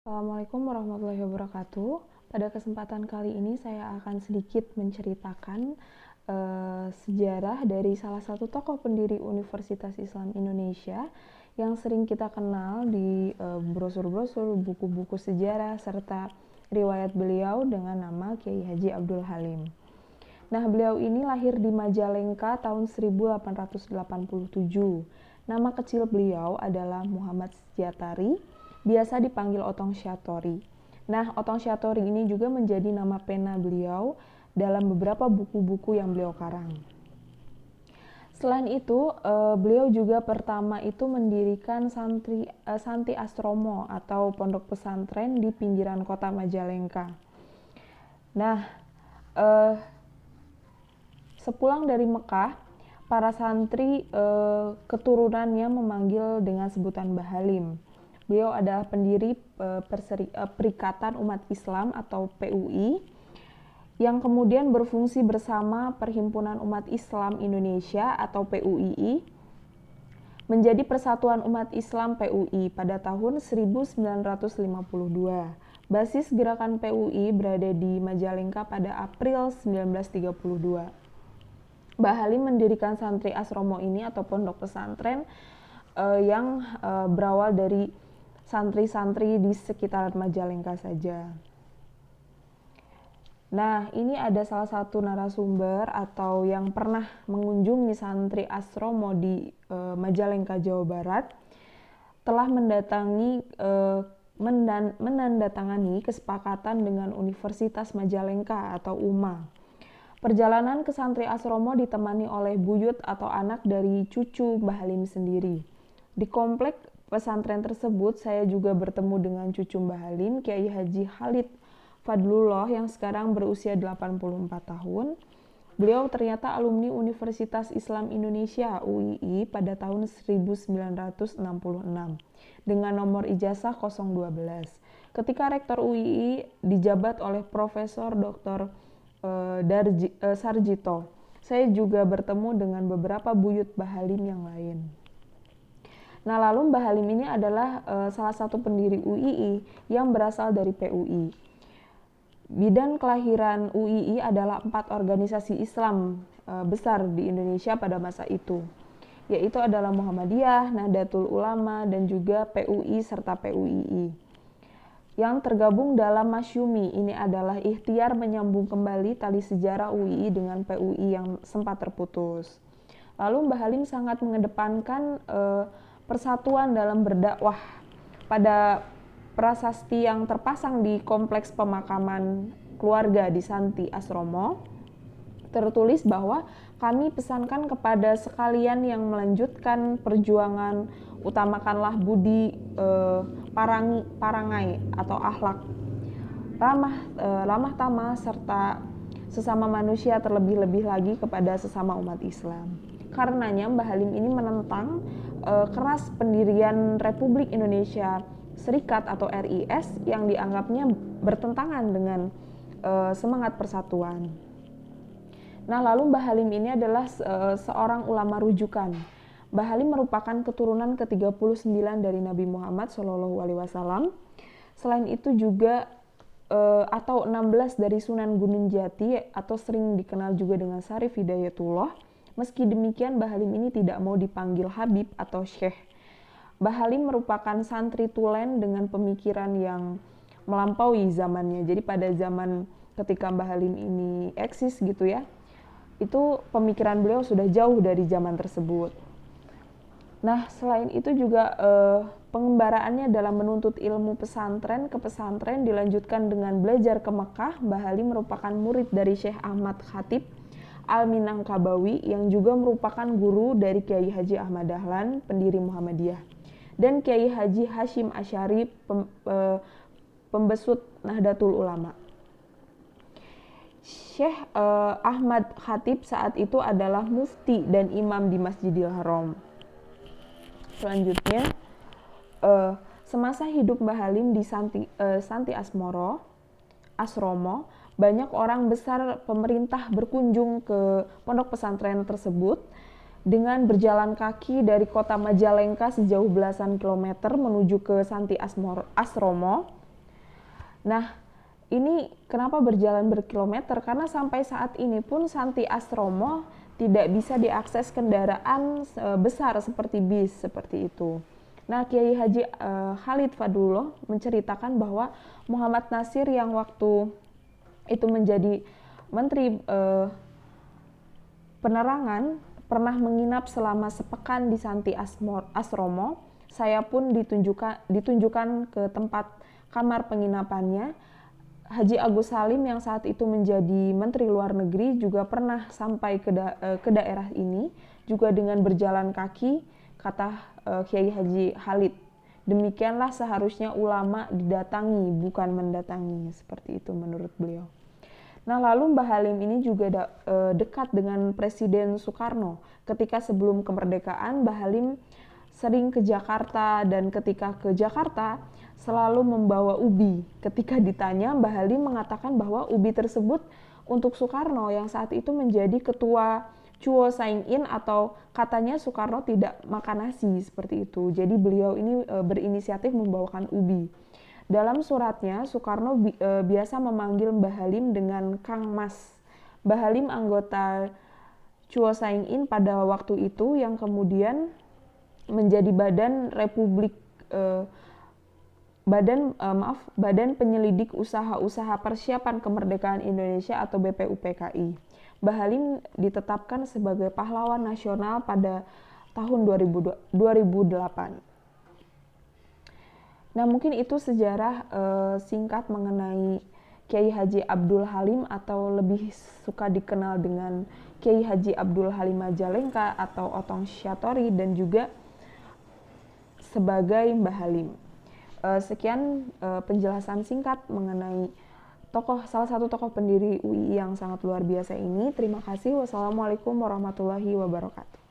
Assalamualaikum warahmatullahi wabarakatuh. Pada kesempatan kali ini saya akan sedikit menceritakan sejarah dari salah satu tokoh pendiri Universitas Islam Indonesia yang sering kita kenal di brosur-brosur, buku-buku sejarah, serta riwayat beliau dengan nama Kiai Haji Abdul Halim. Nah, beliau ini lahir di Majalengka tahun 1887. Nama kecil beliau adalah Muhammad Sejahtari, biasa dipanggil Otong Syatori. Nah, Otong Syatori ini juga menjadi nama pena beliau dalam beberapa buku-buku yang beliau karang. Selain itu, beliau juga pertama itu mendirikan Santi Asromo atau pondok pesantren di pinggiran kota Majalengka. Nah, sepulang dari Mekah, para santri keturunannya memanggil dengan sebutan Mbah Halim. Beliau adalah pendiri Perikatan Umat Islam atau PUI yang kemudian berfungsi bersama Perhimpunan Umat Islam Indonesia atau PUII menjadi Persatuan Umat Islam PUI pada tahun 1952. Basis gerakan PUI berada di Majalengka pada April 1932. Mbah Halim mendirikan santri asromo ini atau pondok pesantren yang berawal dari santri-santri di sekitaran Majalengka saja. Nah, ini ada salah satu narasumber atau yang pernah mengunjungi santri asromo di Majalengka, Jawa Barat, telah menandatangani kesepakatan dengan Universitas Majalengka atau UMA. Perjalanan ke santri asromo ditemani oleh buyut atau anak dari cucu Mbah Halim sendiri. Di komplek pesantren tersebut saya juga bertemu dengan cucu Mbah Halim, Kiai Haji Khalid Fadlullah yang sekarang berusia 84 tahun. Beliau ternyata alumni Universitas Islam Indonesia UII pada tahun 1966 dengan nomor ijazah 012. Ketika rektor UII dijabat oleh Profesor Dr. Sarjito. Saya juga bertemu dengan beberapa buyut Mbah Halim yang lain. Nah, lalu Mbah Halim ini adalah salah satu pendiri UII yang berasal dari PUI. Bidan kelahiran UII adalah 4 organisasi Islam besar di Indonesia pada masa itu, yaitu adalah Muhammadiyah, Nahdlatul Ulama, dan juga PUI serta PUII. Yang tergabung dalam Masyumi ini adalah ikhtiar menyambung kembali tali sejarah UII dengan PUI yang sempat terputus. Lalu Mbah Halim sangat mengedepankan persatuan dalam berdakwah. Pada prasasti yang terpasang di kompleks pemakaman keluarga di Santi Asromo, tertulis bahwa kami pesankan kepada sekalian yang melanjutkan perjuangan, utamakanlah budi parangai atau akhlak ramah tamah serta sesama manusia, terlebih-lebih lagi kepada sesama umat Islam. Karenanya Mbah Halim ini menentang keras pendirian Republik Indonesia Serikat atau RIS yang dianggapnya bertentangan dengan semangat persatuan. Nah, lalu Mbah Halim ini adalah seorang ulama rujukan. Mbah Halim merupakan keturunan ke-39 dari Nabi Muhammad SAW. Selain itu juga atau 16 dari Sunan Gunung Jati atau sering dikenal juga dengan Syarif Hidayatullah. Meski demikian, Mbah Halim ini tidak mau dipanggil Habib atau Syekh. Mbah Halim merupakan santri tulen dengan pemikiran yang melampaui zamannya. Jadi pada zaman ketika Mbah Halim ini eksis gitu ya, itu pemikiran beliau sudah jauh dari zaman tersebut. Nah, selain itu juga pengembaraannya dalam menuntut ilmu pesantren ke pesantren dilanjutkan dengan belajar ke Mekah. Mbah Halim merupakan murid dari Syekh Ahmad Khatib Al-Minangkabawi yang juga merupakan guru dari Kiai Haji Ahmad Dahlan, pendiri Muhammadiyah, dan Kiai Haji Hashim Asy'ari, pembesut Nahdlatul Ulama. Syekh Ahmad Khatib saat itu adalah mufti dan imam di Masjidil Haram. Selanjutnya, semasa hidup Mbah Halim di Santi Asromo, banyak orang besar pemerintah berkunjung ke pondok pesantren tersebut dengan berjalan kaki dari kota Majalengka sejauh belasan kilometer menuju ke Santi Asromo. Nah, ini kenapa berjalan berkilometer? Karena sampai saat ini pun Santi Asromo tidak bisa diakses kendaraan besar seperti bis seperti itu. Nah, Kiai Haji Khalid Fadullah menceritakan bahwa Muhammad Nasir yang waktu itu menjadi Menteri Penerangan pernah menginap selama sepekan di Santi Asromo. Saya pun ditunjukkan ke tempat kamar penginapannya. Haji Agus Salim yang saat itu menjadi Menteri Luar Negeri juga pernah sampai ke daerah ini juga dengan berjalan kaki, kata Kiai Haji Khalid. Demikianlah seharusnya ulama didatangi, bukan mendatangi, seperti itu menurut beliau. Nah, lalu Mbah Halim ini juga dekat dengan Presiden Soekarno. Ketika sebelum kemerdekaan, Mbah Halim sering ke Jakarta, dan ketika ke Jakarta selalu membawa ubi. Ketika ditanya, Mbah Halim mengatakan bahwa ubi tersebut untuk Soekarno yang saat itu menjadi ketua Chuo Saing In, atau katanya Soekarno tidak makan nasi seperti itu. Jadi beliau ini berinisiatif membawakan ubi. Dalam suratnya, Soekarno biasa memanggil Mbah Halim dengan Kang Mas. Mbah Halim anggota Chuo Saing In pada waktu itu yang kemudian menjadi Badan Penyelidik Usaha-Usaha Persiapan Kemerdekaan Indonesia atau BPUPKI. Mbah Halim ditetapkan sebagai pahlawan nasional pada tahun 2008. Nah, mungkin itu sejarah singkat mengenai Kiai Haji Abdul Halim, atau lebih suka dikenal dengan Kiai Haji Abdul Halim Majalengka atau Otong Syatori, dan juga sebagai Mbah Halim. Sekian penjelasan singkat mengenai salah satu tokoh pendiri UI yang sangat luar biasa ini. Terima kasih. Wassalamualaikum warahmatullahi wabarakatuh.